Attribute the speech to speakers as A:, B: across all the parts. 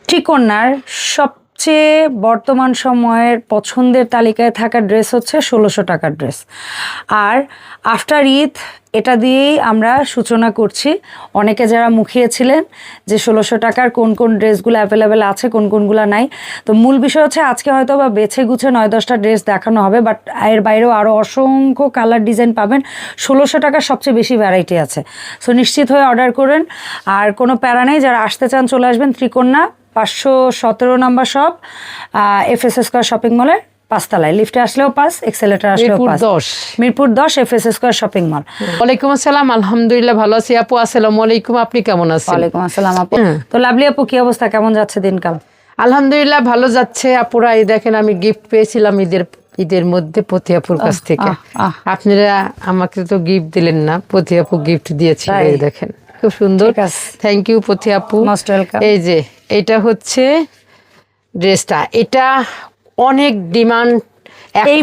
A: ট্রিকোনার সবচেয়ে বর্তমান সময়ের পছন্দের তালিকায় থাকা ড্রেস হচ্ছে ১৬০০ টাকার ড্রেস। আর আফটার ঈদ এটা দিয়েই আমরা সূচনা করছি। অনেকে যারা মুখিয়েছিলেন যে ১৬০০ টাকার কোন কোন ড্রেসগুলো অ্যাভেলেবেল আছে, কোন কোনগুলো নাই। তো মূল বিষয় হচ্ছে আজকে হয়তো বা বেছে গুছে ৯-১০টা ড্রেস দেখানো হবে, বাট এর বাইরেও আরও অসংখ্য কালার ডিজাইন পাবেন। ১৬০০ টাকার সবচেয়ে বেশি ভ্যারাইটি আছে। সো নিশ্চিত হয়ে অর্ডার করেন। আর কোনো প্যারা নেই, যারা আসতে চান চলে আসবেন ত্রিকোণা ৫১৭ নম্বর শপ, FS স্কয়ার শপিং মলের ৫ তলায়। লিফটে আসলেও পাস, এক্সেলেটর আসলেও pass. Mirpur ১০ FS square shopping mall.
B: ওয়ালাইকুম আসসালাম, আলহামদুলিল্লাহ ভালো আছি আপু। আসসালামু আলাইকুম, আপনি কেমন আছেন?
A: ওয়ালাইকুম আসসালাম আপু। তো লাভলি আপু, কি অবস্থা, কেমন যাচ্ছে দিনকাল?
B: আলহামদুলিল্লাহ ভালো যাচ্ছে আপুরা। এই দেখেন আমি গিফট পেয়েছিলাম ঈদের মধ্যে পতি আপুর কাছ থেকে। আপনারা আমাকে তো গিফট দিলেন না, পতি আপু গিফট দিয়েছিল। এই দেখেন খুব সুন্দর, থ্যাংক ইউ পতি আপু। এই যে এটা হচ্ছে ড্রেসটা, এটা অনেক ডিমান্ড।
A: এই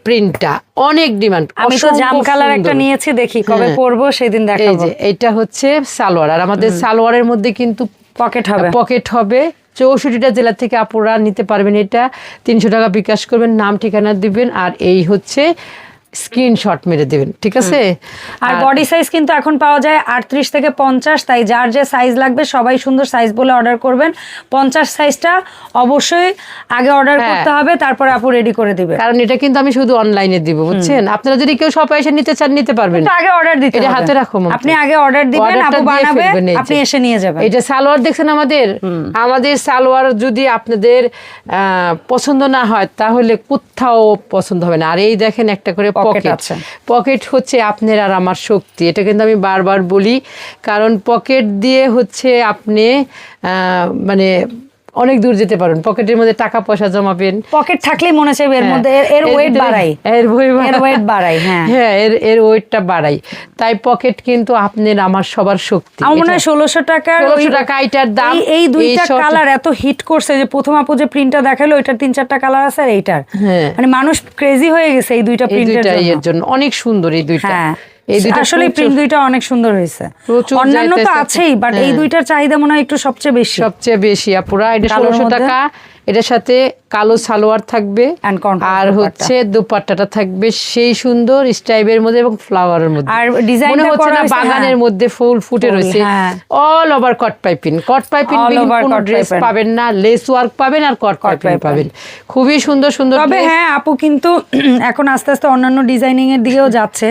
B: প্রিন্টটা অনেক ডিমান্ড।
A: আমি তো জাম কালার একটা নিয়েছি, দেখি কবে পরবো সেদিন দেখাবো।
B: এই যে এটা হচ্ছে সালোয়ার, আর আমাদের সালোয়ারের মধ্যে কিন্তু পকেট হবে। 64টা জেলা থেকে আপুরা নিতে পারবেন। এটা 300 টাকা বিকাশ করবেন, নাম ঠিকানা দিবেন, আর এই হচ্ছে স্ক্রিনশট মেরে দেবেন, ঠিক আছে?
A: আর বডি সাইজ কিন্তু এখন পাওয়া যায় 38 থেকে 50, তাই যার যে সাইজ লাগবে সবাই সুন্দর সাইজ বলে অর্ডার করবেন। 50 সাইজটা অবশ্যই আগে অর্ডার করতে হবে, তারপরে আপু রেডি করে দিবে।
B: কারণ এটা কিন্তু আমি শুধু অনলাইনে দিব, বুঝছেন? আপনারা যদি কেউ শপে এসে নিতে চান নিতে পারবেন,
A: আগে অর্ডার দিতে হবে।
B: এটা হাতে রাখো,
A: আপনি আগে অর্ডার দিবেন, আপু বানাবে, আপনি এসে নিয়ে যাবেন।
B: এটা সালোয়ার দেখছেন আমাদের সালোয়ার যদি আপনাদের পছন্দ না হয় তাহলে কোথাও পছন্দ হবে না। আর এই দেখেন একটা করে পকেট হচ্ছে আপনার আর আমার শক্তি। এটা কিন্তু আমি বারবার বলি, কারণ পকেট দিয়ে হচ্ছে আপনি মানে অনেক দূর যেতে পারেন। পকেটের মধ্যে টাকা পয়সা জমাবেন,
A: পকেট থাকলেই মনে চাইবে এর মধ্যে এর ওয়েট বাড়াই,
B: এর ওয়েটটা বাড়াই। তাই পকেট কিন্তু আপনার আমার সবার শক্তি।
A: আমার মনে হয় ১৬০০ টাকা
B: এটার দাম।
A: এই দুইটা কালার এত হিট করছে যে প্রথম আপু যে প্রিন্টটা দেখালো ওইটার ৩-৪টা কালার আছে, আর এইটার মানে মানুষ ক্রেজি হয়ে গেছে এই দুইটা প্রিন্টের জন্য।
B: অনেক সুন্দর এই দুইটা।
A: আসলে প্রিন্ট দুইটা অনেক সুন্দর হয়েছে। অন্যান্য তো আছেই, বাট এই দুইটার চাহিদা মনে হয় একটু সবচেয়ে বেশি আপুরা। এটা ১৬০০ টাকা। এটার সাথে কালো সালোয়ার থাকবে, আর হচ্ছে দুপাট্টাটা থাকবে সেই সুন্দর স্টাইপের মধ্যে এবং ফ্লাওয়ারের মধ্যে। আর ডিজাইনটা মনে হচ্ছে না বাগানের মধ্যে ফুল ফুটে রয়েছে। অল ওভার কট পাইপিং কোনো ড্রেস পাবেন না, লেস ওয়ার্ক পাবেন আর কট পাইপিং পাবেন। খুবই সুন্দর সুন্দর। তবে হ্যাঁ আপু কিন্তু এখন আস্তে আস্তে অন্যান্য ডিজাইনিং এর দিকেও যাচ্ছি।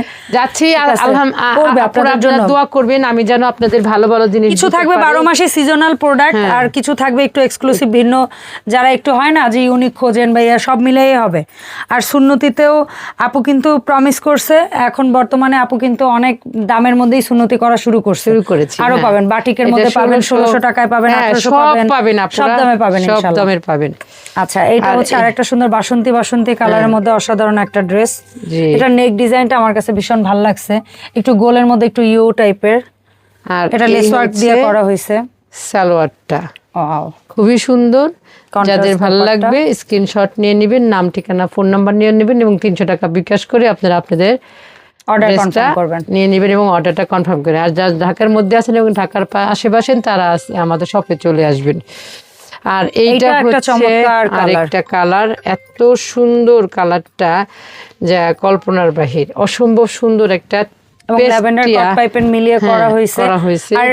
B: আপনারা দোয়া করবেন, আমি যেন আপনাদের ভালো ভালো জিনিস।
A: কিছু থাকবে 12 মাসে সিজনাল প্রোডাক্ট, আর কিছু থাকবে একটু এক্সক্লুসিভ, ভিন্ন, যারা একটু হয় না যে ইউনিক খোঁজেন ভাইয়া, সব মিলেই হবে। আর সুন্নতিতেও আপু কিন্তু প্রমিস করছে, এখন বর্তমানে আপু কিন্তু অনেক দামের মধ্যেই সুন্নতি করা শুরু করেছে। আরো পাবেন, বাটিকের মধ্যে পাবেন, ১৬০০ টাকায় পাবেন, ১৮০০ পাবেন, সব দামে পাবেন,
B: সব দামের পাবেন।
A: আচ্ছা, এটা হচ্ছে আরেকটা সুন্দর বাসন্তী কালারের মধ্যে অসাধারণ একটা ড্রেস। এটা নেক ডিজাইনটা আমার কাছে ভীষণ ভালো লাগছে, একটু গোলের মধ্যে একটু ইউ টাইপের, আর এটা লেস ওয়ার্ক দিয়ে করা হয়েছে।
B: সালোয়ারটা খুবই সুন্দর, যাদের ভালো লাগবে স্ক্রিনশট নিয়ে নেবেন, নাম ঠিকানা ফোন নাম্বার নিয়ে নেবেন, এবং 300 টাকা বিকাশ করে আপনারা আপনাদের
A: অর্ডার কনফার্ম করবেন,
B: নিয়ে নেবেন এবং অর্ডারটা কনফার্ম করে। আর যারা ঢাকার মধ্যে আছেন এবং ঢাকার আশেপাশে তারা আমাদের শপে চলে আসবেন। আর এইটা হচ্ছে আরেকটা কালার, এত সুন্দর কালারটা যা কল্পনার বাহির, অসম্ভব সুন্দর একটা
A: ল্যাভেন্ডার কট পাইপেন মিলিয়ে করা হয়েছে। আর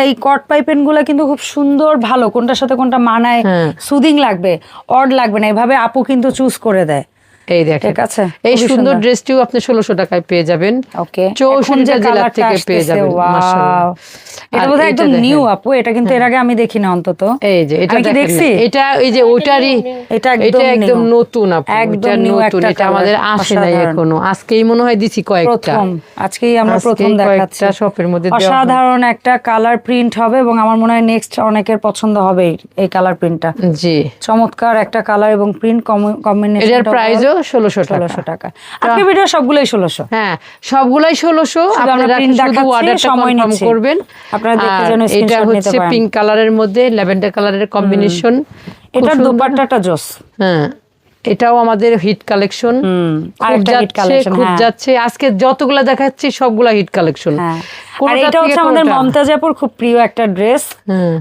A: এই কট পাইপেন গুলা কিন্তু খুব সুন্দর, ভালো, কোনটার সাথে কোনটা মানায়, সুদিং লাগবে, অড লাগবে না, এভাবে আপু কিন্তু চুজ করে দেয়।
B: এই দেখেন, ঠিক আছে, এই সুন্দর ড্রেসটিও আপনি ১৬০০ টাকায় পেয়ে যাবেন।
A: ওকে,
B: 64টা জেলা থেকে পেয়ে যাবেন। মাশাআল্লাহ,
A: এটা বোধহয় একদম নিউ আপু, এটা কিন্তু এর আগে আমি দেখি না অন্তত।
B: এই যে এটা দেখছি, এটা এই যে ওটারই, এটা একদম নতুন আপু, এটা নতুন, এটা আমাদের আসে নাই এখনো, আজকেই মনে হয় দিছি কয়েকটা,
A: আজকেই আমরা প্রথম দেখাচ্ছি।
B: শপের মধ্যে
A: অসাধারণ একটা কালার প্রিন্ট হবে, এবং আমার মনে হয় নেক্সট অনেকের পছন্দ হবে এই কালার প্রিন্টটা।
B: জি,
A: চমৎকার একটা কালার এবং প্রিন্ট কম্বিনেশন।
B: এটার প্রাইসও ১৬০০ টাকা।
A: আজকে ভিডিও সবগুলাই ১৬০০।
B: হ্যাঁ, সবগুলাই ১৬০০। আপনারা শুধু অর্ডারটা কনফার্ম করবেন।
A: আপনারা দেখে যেন
B: স্ক্রিনশট নিতে পারেন। এটা হচ্ছে পিঙ্ক কালারের মধ্যে ল্যাভেন্ডার কালারের কম্বিনেশন।
A: এটার দোপাট্টাটা জোস।
B: হ্যাঁ, এটাও আমাদের হিট কালেকশন,
A: আরেকটা hit collection,
B: খুব
A: হ্যাঁ।
B: যাচ্ছে। আজকে যতগুলা দেখাচ্ছি সবগুলা হিট কালেকশন।
A: আর এটা হচ্ছে আমাদের মমতাজ আপুর খুব প্রিয় একটা ড্রেস।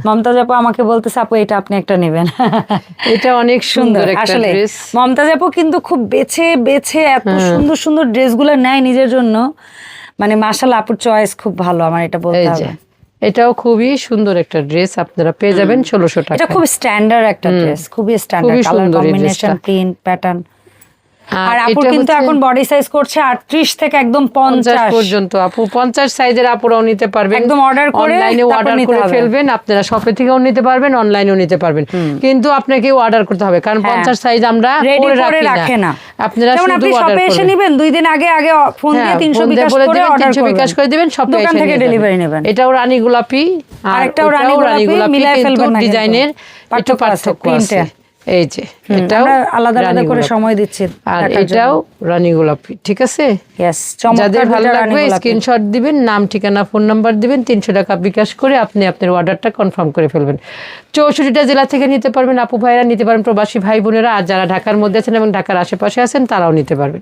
A: মমতাজ আপু আমাকে বলতেছে আপু এটা আপনি একটা নেবেন।
B: এটা অনেক সুন্দর একটা
A: আসলে
B: ড্রেস।
A: মমতাজ আপু কিন্তু খুব বেছে বেছে এত সুন্দর সুন্দর ড্রেসগুলো নেয় নিজের জন্য, মানে মাশাআল্লাহ আপুর চয়েস খুব ভালো, আমার এটা বলতে হবে।
B: এটাও খুবই সুন্দর একটা ড্রেস, আপনারা পেয়ে যাবেন 1600 টাকা।
A: এটা খুব স্ট্যান্ডার্ড একটা ড্রেস, খুবই standard, colour combination, print, pattern. আর আপু কিন্তু এখন বডি সাইজ করছে 38 থেকে একদম 50
B: পর্যন্ত। আপু 50 সাইজের আপুরাও নিতে পারবেন,
A: একদম অর্ডার করে
B: অনলাইনে অর্ডার করে ফেলবেন। আপনারা শপে থেকেও নিতে পারবেন, অনলাইনেও নিতে পারবেন, কিন্তু আপনাকে অর্ডার করতে হবে, কারণ 50 সাইজ আমরা করে রাখি না। আপনারা শুধু অর্ডার
A: শপে এসে নেবেন, 2 দিন আগে ফোন দিয়ে 300 বিকাশ করে অর্ডার
B: 300 বিকাশ করে দিবেন, শপে এসে
A: থেকে ডেলিভারি নেবেন।
B: এটাও রানী গোলাপি আর এটাও রানী গোলাপি,
A: মিলাই ফেলবেন না,
B: ডিজাইনের একটু পার্থক্য আছে। এই যে এটাও
A: আলাদা আলাদা করে সময় দিচ্ছি,
B: আর এটাও রানী গোলাপি, ঠিক আছে? যাদের ভালো লাগবে স্ক্রিনশট দিবেন, নাম ঠিকানা ফোন নাম্বার দিবেন, 300 টাকা বিকাশ করে আপনি আপনার অর্ডারটা কনফার্ম করে ফেলবেন। 64টা জেলা থেকে নিতে পারবেন, আপু ভাইরা নিতে পারেন, প্রবাসী ভাই বোনেরা, আর যারা ঢাকার মধ্যে আছেন এবং ঢাকার আশেপাশে আছেন তারাও নিতে পারবেন।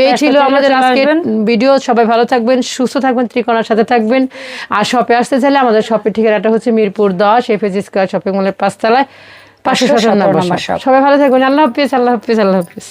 B: এই ছিল আমাদের আজকের ভিডিও। সবাই ভালো থাকবেন, সুস্থ থাকবেন, ত্রিকোণার সাথে থাকবেন। আর শপে আসতে চাইলে আমাদের শপের ঠিকানাটা হচ্ছে মিরপুর 10 এফএস স্কয়ার শপিং মলের 5 তলায় 557 নম্বর। সবাই ভালো থাকবেন। আল্লাহ হাফেজ, আল্লাহ হাফেজ, আল্লাহ হাফেজ।